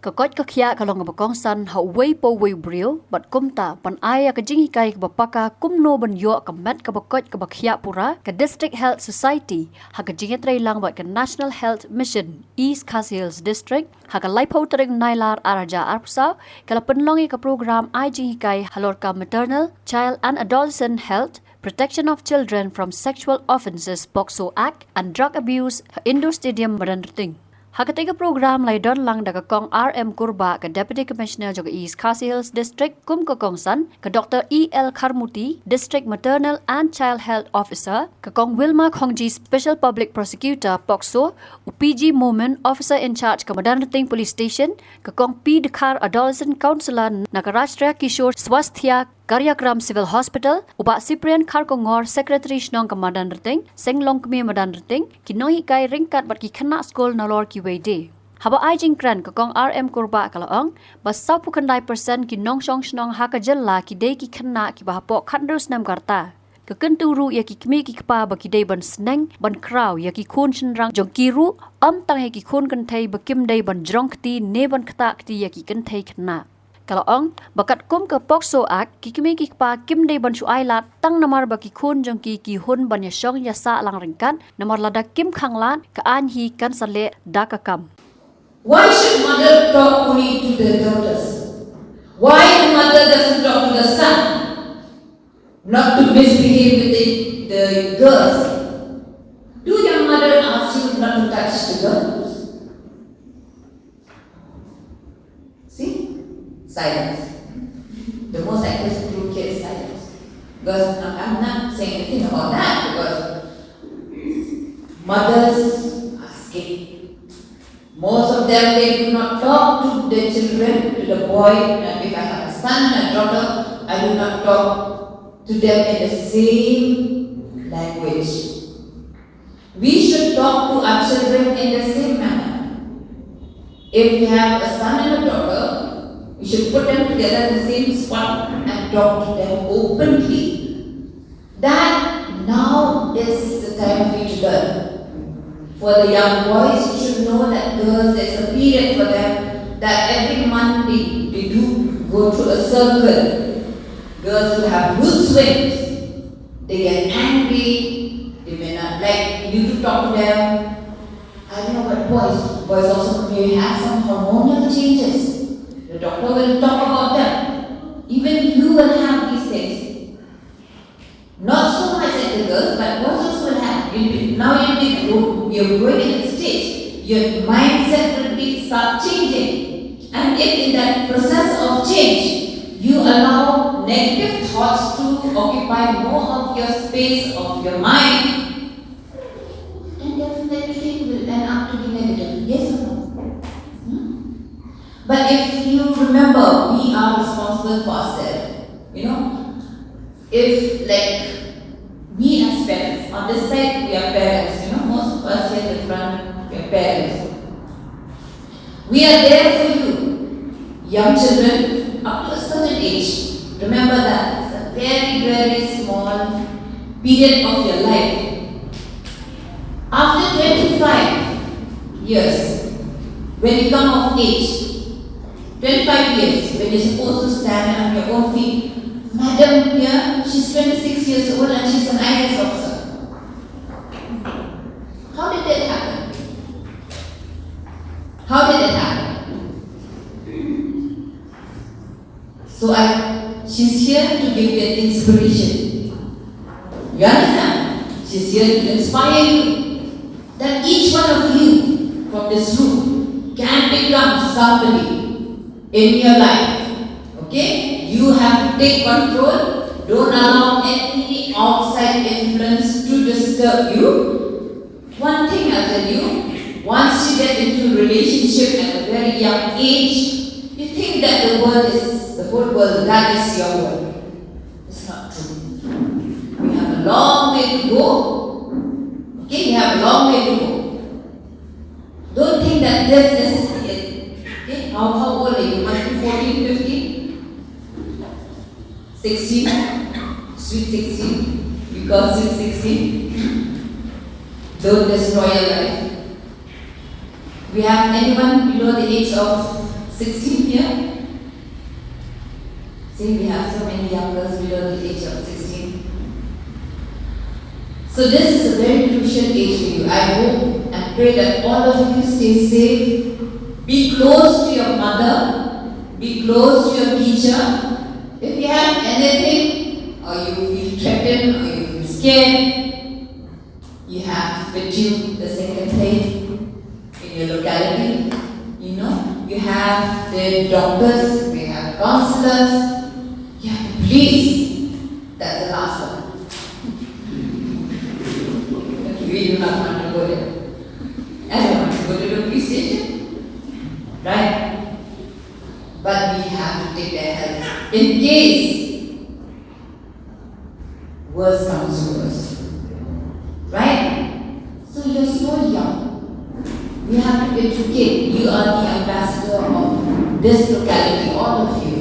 Kakot kakya kalong bakong san ha way po way brio but kumta pan aya ka jing hikay kabapaka kumno ban yo ka met kabakot kabakya pura ka District Health Society ha ka jing Trei lang bat ka National Health Mission East Khasi Hills District ha ka laipo tering nailar araja arpsa kala penlongi ka program ay jing hikay halor ka maternal, child and adolescent health, protection of children from sexual offences POCSO Act and drug abuse ha Indoor Stadium Maranting. Hakatiga program lay don lang daga kong RM Kurba ka Deputy Commissioner joga East Khasi Hills District kum ka kong san ka Dr. E.L. Kharmuti District Maternal and Child Health Officer ka kong Wilma Khongji Special Public Prosecutor POCSO UPG Moment Officer in Charge ka Madanrating Police Station ka kong P. Dekhar Adolescent Counselor na ka Rashtriya Kishore Swasthya Karyakram Civil Hospital, Uba Cyprian Kharkongor Secretary Shillong Mail, Senglong Kmi Madanrating, Kinohi Kai Ringkat bat ki Khynnah School Nalor ki Wede. Haba ai jing kran ka kong RM Kurba kalaong, bas 90% ki nong shong shnong haka jella ki de ki Khynnah ki bahapo khandrus nam karta. Ka kenturu ya ki kmi ki kpa ba ki de ban sneng ban kraw ya ki khun chenrang jong kiru tang he ki khun kan thai ba kim de ban jrong kti ne ban khta kti ya ki kan thai Khynnah. Kalau ong bakat kum ke POCSO Act kikimi kikpa kim day ban Ailad tang namar baki khun jong ki hun ban yashong yasa lang ringkat namar lada kim khanglan ka an hi kan sale dakakam. Why should mother talk only to the daughters? Why the mother doesn't talk to the son? Not to misbehave with the girls. Do your mother ask you not to touch the girls? See? Silence. The most active group here is silence. Because I'm not saying anything about that because mothers are scared. Most of them, they do not talk to their children, to the boy. And if I have a son and a daughter, I do not talk to them in the same language. We should talk to our children in the same manner. If we have a son and a daughter, we should put them together in the same spot and talk to them openly. That now is the time for you to learn. For the young boys, you should know that girls, there's a period for them that every month they do go through a circle. Girls will have mood swings. They get angry. They may not like you to talk to them. I don't know about boys. Boys also may have some hormonal changes. The doctor will talk about them. Even you will have these things. Not so much as the girls, but boys also will have. Now you're growing in a stage. Your mindset will start changing. And if in that process of change, you allow negative thoughts to occupy more of your space, of your mind, then definitely will end up to be negative. Yes or no? But if you remember, we are responsible for ourselves. If we as parents, on this side we are parents, most of us here in front, we are parents. We are there for you, young children, up to a certain age. Remember that it's a very, very small period of your life. After 25 years, when you come of age, 25 years, when you're supposed to stand on your own feet. Madam here, she's 26 years old and she's an IAS officer. How did that happen? How did it happen? So she's here to give you an inspiration. You understand? She's here to inspire you. That each one of you from this room can become somebody in your life. Okay? You have to take control. Don't allow any outside influence to disturb you. One thing I'll tell you, once you get into a relationship at a very young age, you think that the whole world, that is your world. It's not true. We have a long way to go. Okay? We have a long way to go. Don't think that this is it. Okay? How old are you? Must be 14, 15? 16, sweet 16, because it's 16. Don't destroy your life. We have anyone below the age of 16 here. See, we have so many young girls below the age of 16. So this is a very crucial age for you. I hope and pray that all of you stay safe. Be close to your mother. Be close to your teacher. If you have anything, or you feel threatened, or you feel scared, you have with you the second faith in your locality. You know, you have the doctors, we have counselors, you have the police. That's the last one. But we do not want to go there. I don't want to go to the police station. Right? But we have to take their help in case worse comes to worse. Right? So you're so young. You have to educate. You are the ambassador of this locality, all of you.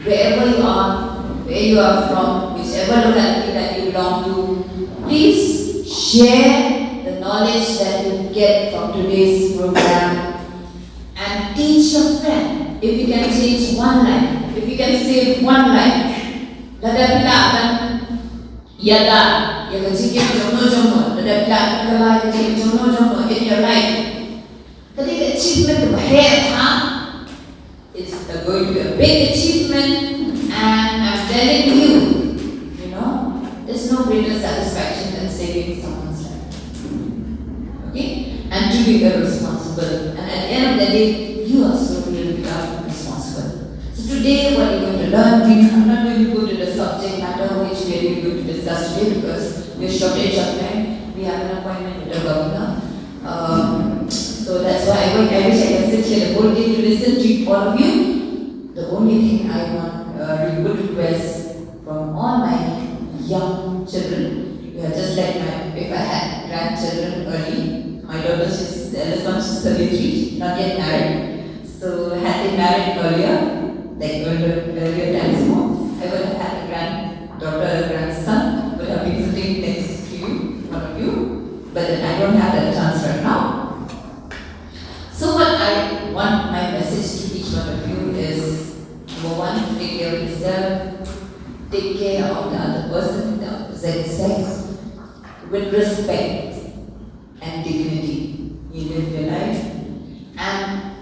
Wherever you are, where you are from, whichever locality that you belong to, please share the knowledge that you get from today's program and teach your friend. If you can change one life, if you can save one life, Lada pila akan yada, yang kecil jono, Lada pila akan kelai kecil jono in your life. Ketika achievement bahaya, it's going to be a big achievement, and I'm telling you, you know, there's no greater satisfaction than saving someone's life. Okay, and to be irresponsible, and at the end of the day, you are so really responsible. So today, what you're going to learn, I'm not going to go to the subject matter which we are going to discuss today because we're shortage of time. We have an appointment with the governor. So that's why I wish I can sit here the whole day to listen to all of you. The only thing I want to request from all my young children, you are just like if I had grandchildren early. My daughter, the eldest one, she's 33, not yet married. So had they married earlier, like earlier times more, I would have had a granddaughter, a grandson, would have been sitting next to you, one of you, but then I don't have that chance right now. So what I want my message to each one of you is, number one, take care of yourself, take care of the other person, the opposite sex, with respect and dignity. You live your life, and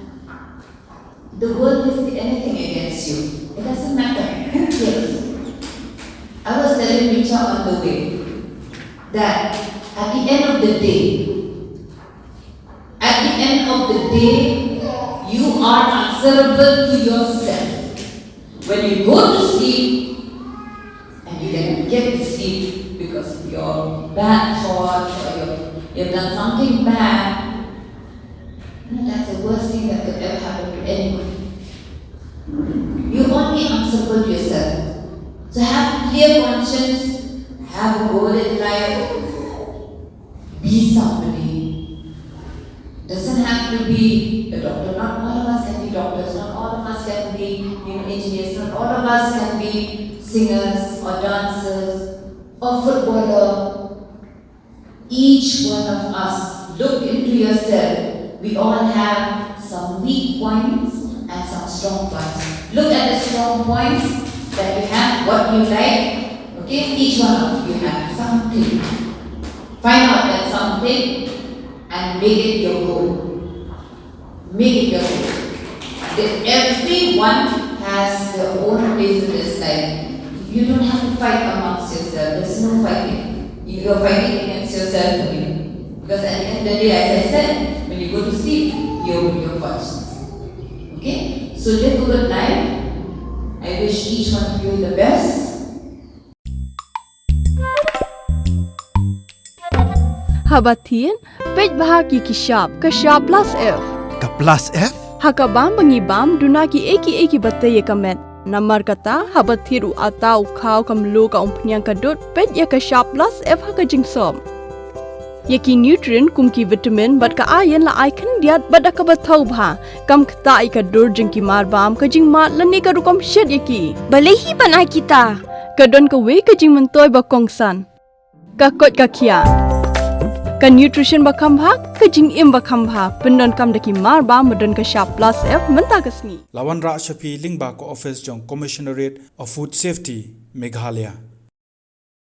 the world will say anything against you. It doesn't matter. Who cares? I was telling Richa on the way that at the end of the day, you are answerable to yourself. When you go to sleep, and you can get to sleep because of your bad thoughts or you've done something bad, that's the worst thing that could ever happen to anyone. You're only answerable to yourself. So have a clear conscience, have a goal in life, be somebody. Doesn't have to be a doctor. Not all of us can be doctors. Not all of us can be engineers. Not all of us can be singers or dancers or footballer. Each one of us, look into yourself. We all have some weak points and some strong points. Look at the strong points that you have, what you like. Okay, each one of you have something. Find out that something and make it your goal. Make it your goal. Everyone has their own place in this life. You don't have to fight amongst yourself. There's no fighting. You're fighting against yourself only. Because at the end of the day, as I said, when you go to sleep, you're with your conscience. Okay? So live a good life. I wish each one of you the best. Habatin, pej bahagi kashab plus F. Ka plus F? Hakabam bangibam dunaki eki bataye kamet. Namar kata habathiru atau khau kamlu ka umpnyang kadut pej ya kashab plus F hakajingsom. Yaki nutrient kumki vitamin bat ka iron la icon diat bat ka bathau bha kam khta ka dur jingki mar bam ka jing mat lani ka rukom shed yaki balehi banai kita ka don ka we ka jing mentoy ba kongsan ka kot ka khia Ka nutrition bakam bha ka jing im bakam bha pendon kam daki mar ba modon ka sharp plus F menta kasni. Lawan Ra Shapi Lingba ko office jong Commissionerate of Food Safety Meghalaya.